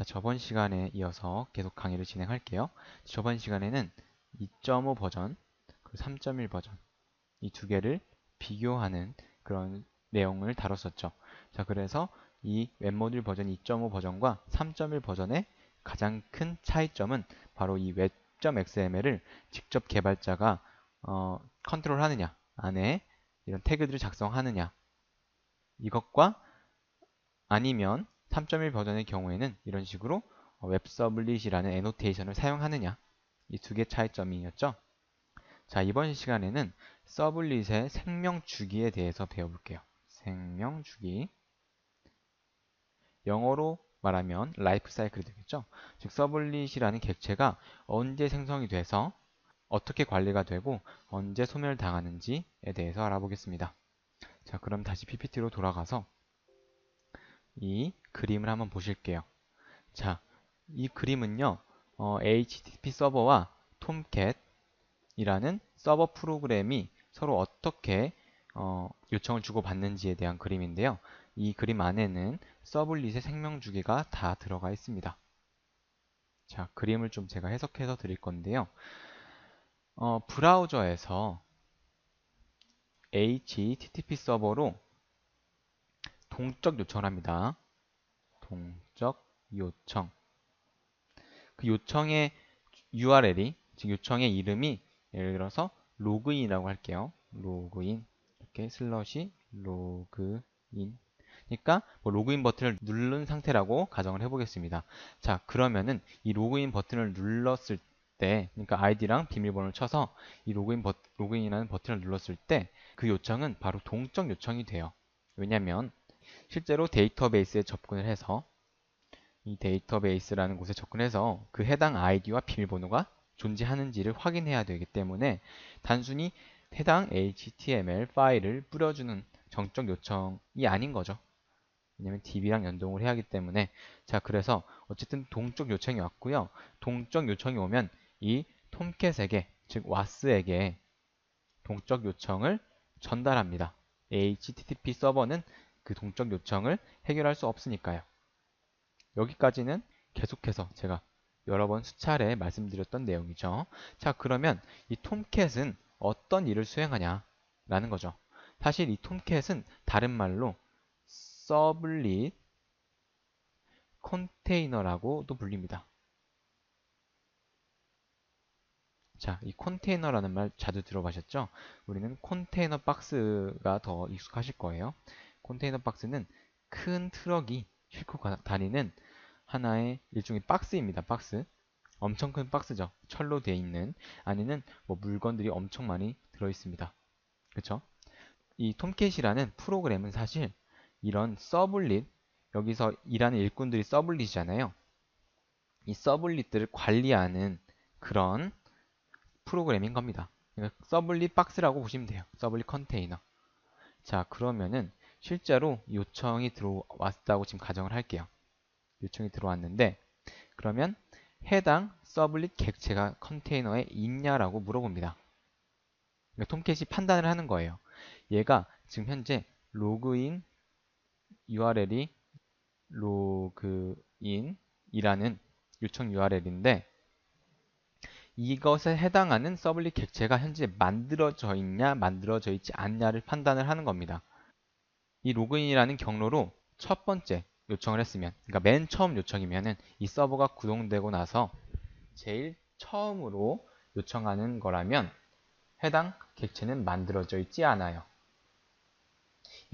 자, 저번 시간에 이어서 계속 강의를 진행할게요. 저번 시간에는 2.5 버전, 그리고 3.1 버전, 이 두 개를 비교하는 그런 내용을 다뤘었죠. 자, 그래서 이 웹모듈 버전 2.5 버전과 3.1 버전의 가장 큰 차이점은 바로 이 웹.xml을 직접 개발자가 컨트롤하느냐, 안에 이런 태그들을 작성하느냐, 이것과 아니면 3.1 버전의 경우에는 이런 식으로 웹서블릿이라는 애노테이션을 사용하느냐, 이 두 개 차이점이었죠. 자, 이번 시간에는 서블릿의 생명 주기에 대해서 배워볼게요. 생명 주기. 영어로 말하면 라이프 사이클이 되겠죠. 즉 서블릿이라는 객체가 언제 생성이 돼서 어떻게 관리가 되고 언제 소멸당하는지에 대해서 알아보겠습니다. 자, 그럼 다시 PPT로 돌아가서 이 그림을 한번 보실게요. 자, 이 그림은요, HTTP 서버와 톰캣이라는 서버 프로그램이 서로 어떻게 요청을 주고받는지에 대한 그림인데요. 이 그림 안에는 서블릿의 생명 주기가 다 들어가 있습니다. 자, 그림을 좀 제가 해석해서 드릴 건데요. 브라우저에서 HTTP 서버로 동적 요청을 합니다. 동적 요청. 그 요청의 URL이, 즉 요청의 이름이 예를 들어서 로그인이라고 할게요. 로그인 이렇게 슬러시 로그인. 그러니까 뭐 로그인 버튼을 누른 상태라고 가정을 해보겠습니다. 자, 그러면은 이 로그인 버튼을 눌렀을 때, 그러니까 아이디랑 비밀번호를 쳐서 이 로그인이라는 버튼을 눌렀을 때 그 요청은 바로 동적 요청이 돼요. 왜냐하면 실제로 데이터베이스에 접근을 해서 이 데이터베이스라는 곳에 접근해서 그 해당 아이디와 비밀번호가 존재하는지를 확인해야 되기 때문에 단순히 해당 HTML 파일을 뿌려주는 정적 요청이 아닌 거죠. 왜냐면 DB랑 연동을 해야 하기 때문에. 자, 그래서 어쨌든 동적 요청이 왔고요. 동적 요청이 오면 이 톰캣에게, 즉 와스에게 동적 요청을 전달합니다. HTTP 서버는 그 동적 요청을 해결할 수 없으니까요. 여기까지는 계속해서 제가 여러 번 수차례 말씀드렸던 내용이죠. 자, 그러면 이 톰캣은 어떤 일을 수행하냐라는 거죠. 사실 이 톰캣은 다른 말로 서블릿 컨테이너라고도 불립니다. 자, 이 컨테이너라는 말 자주 들어보셨죠? 우리는 컨테이너 박스가 더 익숙하실 거예요. 컨테이너 박스는 큰 트럭이 싣고 다니는 하나의 일종의 박스입니다. 박스. 엄청 큰 박스죠. 철로 되어 있는. 안에는 뭐 물건들이 엄청 많이 들어 있습니다. 그렇죠? 이 톰캣이라는 프로그램은 사실 이런 서블릿, 여기서 일하는 일꾼들이 서블릿이잖아요. 이 서블릿들을 관리하는 그런 프로그램인 겁니다. 그러니까 서블릿 박스라고 보시면 돼요. 서블릿 컨테이너. 자, 그러면은 실제로 요청이 들어왔다고 지금 가정을 할게요. 요청이 들어왔는데 그러면 해당 서블릿 객체가 컨테이너에 있냐라고 물어봅니다. 그러니까 톰캣이 판단을 하는 거예요. 얘가 지금 현재 로그인 URL이 로그인이라는 요청 URL인데 이것에 해당하는 서블릿 객체가 현재 만들어져 있냐 만들어져 있지 않냐를 판단을 하는 겁니다. 이 로그인이라는 경로로 첫 번째 요청을 했으면, 그러니까 맨 처음 요청이면은 이 서버가 구동되고 나서 제일 처음으로 요청하는 거라면 해당 객체는 만들어져 있지 않아요.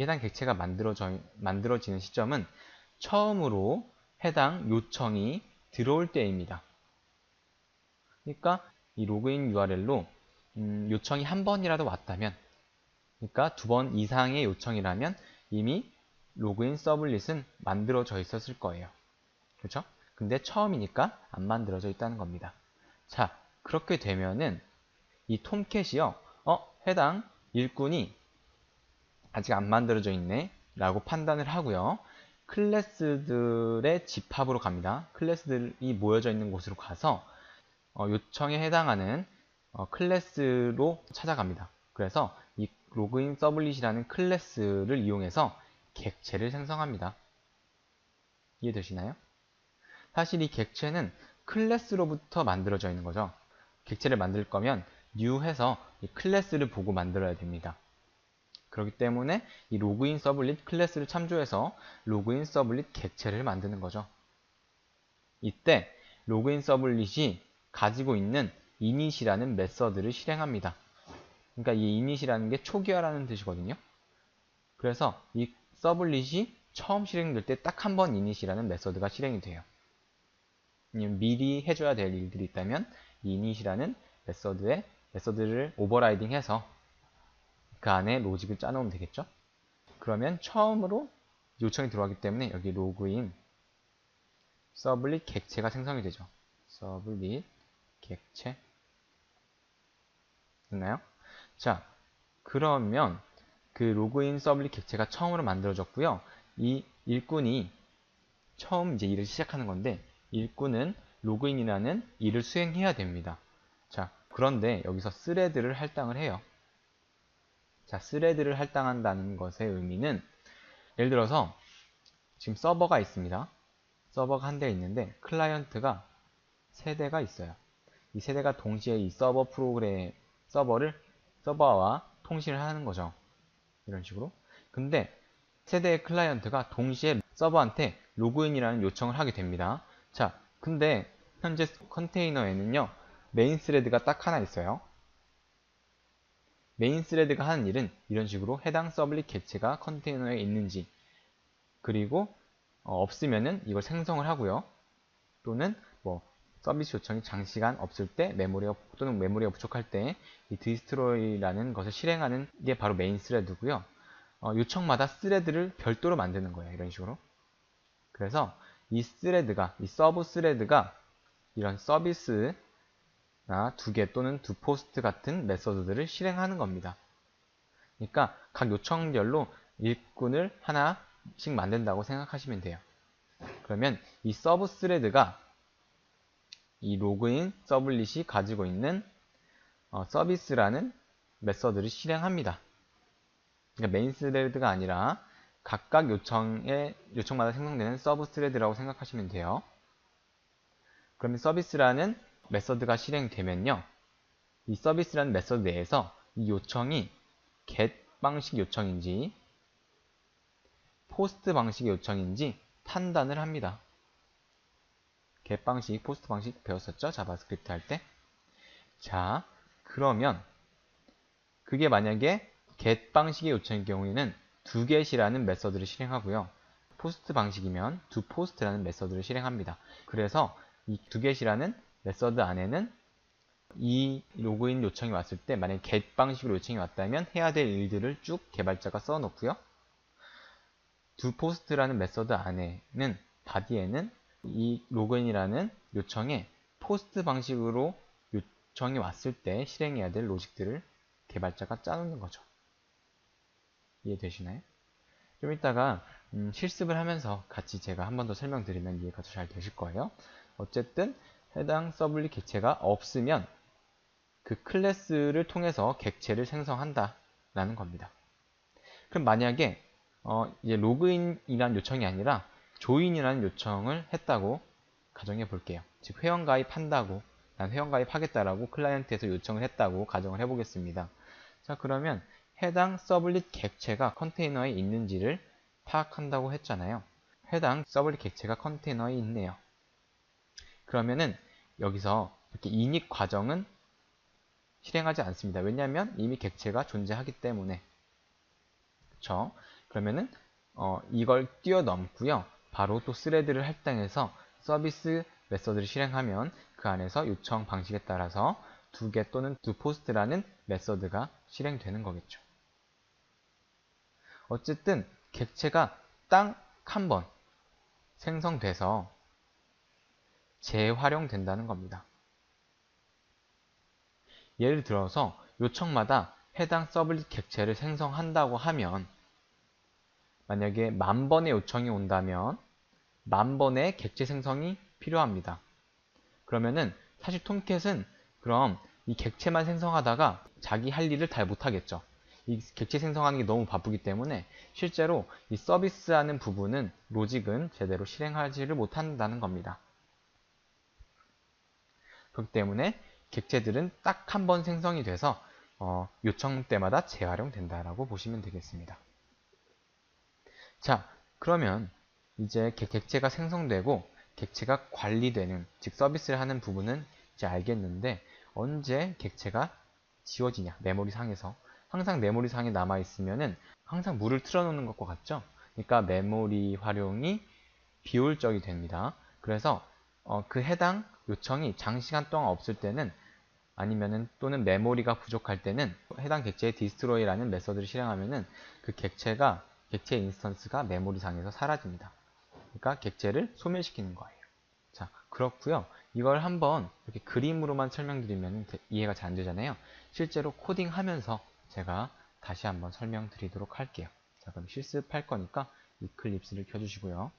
해당 객체가 만들어지는 시점은 처음으로 해당 요청이 들어올 때입니다. 그러니까 이 로그인 URL로 요청이 한 번이라도 왔다면, 그러니까 두 번 이상의 요청이라면 이미 로그인 서블릿은 만들어져 있었을 거예요. 그렇죠? 근데 처음이니까 안 만들어져 있다는 겁니다. 자, 그렇게 되면은 이 톰캣이요, 해당 일꾼이 아직 안 만들어져 있네 라고 판단을 하고요. 클래스들의 집합으로 갑니다. 클래스들이 모여져 있는 곳으로 가서 요청에 해당하는 클래스로 찾아갑니다. 그래서 이 로그인 서블릿이라는 클래스를 이용해서 객체를 생성합니다. 이해되시나요? 사실 이 객체는 클래스로부터 만들어져 있는 거죠. 객체를 만들 거면 new 해서 이 클래스를 보고 만들어야 됩니다. 그렇기 때문에 이 로그인 서블릿 클래스를 참조해서 로그인 서블릿 객체를 만드는 거죠. 이때 로그인 서블릿이 가지고 있는 init이라는 메서드를 실행합니다. 그러니까 이 init이라는 게 초기화라는 뜻이거든요. 그래서 이 서블릿이 처음 실행될 때 딱 한 번 init이라는 메서드가 실행이 돼요. 미리 해줘야 될 일들이 있다면 이 init이라는 메서드를 오버라이딩해서 그 안에 로직을 짜놓으면 되겠죠. 그러면 처음으로 요청이 들어가기 때문에 여기 로그인 서블릿 객체가 생성이 되죠. 서블릿 객체 됐나요? 자, 그러면 그 로그인 서블릿 객체가 처음으로 만들어졌고요. 이 일꾼이 처음 이제 일을 시작하는 건데 일꾼은 로그인이라는 일을 수행해야 됩니다. 자, 그런데 여기서 스레드를 할당을 해요. 자, 스레드를 할당한다는 것의 의미는 예를 들어서 지금 서버가 있습니다. 서버가 한 대 있는데 클라이언트가 세 대가 있어요. 이 세 대가 동시에 이 서버와 통신을 하는 거죠. 이런 식으로. 근데 세 대의 클라이언트가 동시에 서버한테 로그인이라는 요청을 하게 됩니다. 자, 근데 현재 컨테이너에는요, 메인 스레드가 딱 하나 있어요. 메인 스레드가 하는 일은 이런 식으로 해당 서블릿 객체가 컨테이너에 있는지, 그리고 없으면은 이걸 생성을 하고요. 또는 뭐 서비스 요청이 장시간 없을 때 또는 메모리가 부족할 때 이 디스트로이라는 것을 실행하는 게 바로 메인 스레드고요. 요청마다 스레드를 별도로 만드는 거예요. 이런 식으로. 그래서 이 서브 스레드가 이런 서비스나 두 개 또는 두 포스트 같은 메서드들을 실행하는 겁니다. 그러니까 각 요청별로 일꾼을 하나씩 만든다고 생각하시면 돼요. 그러면 이 서브 스레드가 이 로그인 서블릿이 가지고 있는 서비스라는 메서드를 실행합니다. 그러니까 메인 스레드가 아니라 각각 요청마다 생성되는 서브 스레드라고 생각하시면 돼요. 그러면 서비스라는 메서드가 실행되면요. 이 서비스라는 메서드 내에서 이 요청이 get 방식 요청인지 포스트 방식의 요청인지 판단을 합니다. get 방식, 포스트 방식 배웠었죠? 자바스크립트 할 때. 자, 그러면 그게 만약에 get 방식의 요청인 경우에는 doget이라는 메서드를 실행하고요. 포스트 방식이면 doPost라는 메서드를 실행합니다. 그래서 이 doget이라는 메서드 안에는 이 로그인 요청이 왔을 때 만약에 get 방식으로 요청이 왔다면 해야 될 일들을 쭉 개발자가 써놓고요. doPost라는 메서드 안에는 body에는 이 로그인이라는 요청에 포스트 방식으로 요청이 왔을 때 실행해야 될 로직들을 개발자가 짜놓는 거죠. 이해되시나요? 좀 이따가 실습을 하면서 같이 제가 한 번 더 설명드리면 이해가 더 잘 되실 거예요. 어쨌든 해당 서블릿 객체가 없으면 그 클래스를 통해서 객체를 생성한다 라는 겁니다. 그럼 만약에 이제 로그인이라는 요청이 아니라 조인이라는 요청을 했다고 가정해 볼게요. 즉 회원가입한다고 난 회원가입하겠다라고 클라이언트에서 요청을 했다고 가정을 해보겠습니다. 자, 그러면 해당 서블릿 객체가 컨테이너에 있는지를 파악한다고 했잖아요. 해당 서블릿 객체가 컨테이너에 있네요. 그러면은 여기서 이렇게 init 과정은 실행하지 않습니다. 왜냐하면 이미 객체가 존재하기 때문에. 그쵸? 그러면은 이걸 뛰어넘고요. 바로 또 스레드를 할당해서 서비스 메서드를 실행하면 그 안에서 요청 방식에 따라서 doget 또는 doPost라는 메서드가 실행되는 거겠죠. 어쨌든 객체가 딱 한 번 생성돼서 재활용된다는 겁니다. 예를 들어서 요청마다 해당 서블릿 객체를 생성한다고 하면 만약에 10,000번의 요청이 온다면 10,000번의 객체 생성이 필요합니다. 그러면은 사실 톰캣은 그럼 이 객체만 생성하다가 자기 할 일을 다 못하겠죠. 이 객체 생성하는 게 너무 바쁘기 때문에 실제로 이 서비스하는 부분은 로직은 제대로 실행하지를 못한다는 겁니다. 그렇기 때문에 객체들은 딱 한 번 생성이 돼서 요청 때마다 재활용된다라고 보시면 되겠습니다. 자, 그러면 이제 객체가 생성되고 객체가 관리되는, 즉 서비스를 하는 부분은 이제 알겠는데 언제 객체가 지워지냐, 메모리 상에서. 항상 메모리 상에 남아 있으면은 항상 물을 틀어놓는 것과 같죠? 그러니까 메모리 활용이 비효율적이 됩니다. 그래서 그 해당 요청이 장시간 동안 없을 때는, 아니면은 또는 메모리가 부족할 때는 해당 객체의 디스트로이라는 메서드를 실행하면은 그 객체 인스턴스가 메모리 상에서 사라집니다. 그러니까 객체를 소멸시키는 거예요. 자, 그렇고요. 이걸 한번 이렇게 그림으로만 설명드리면 이해가 잘 안 되잖아요. 실제로 코딩하면서 제가 다시 한번 설명드리도록 할게요. 자, 그럼 실습할 거니까 이클립스를 켜주시고요.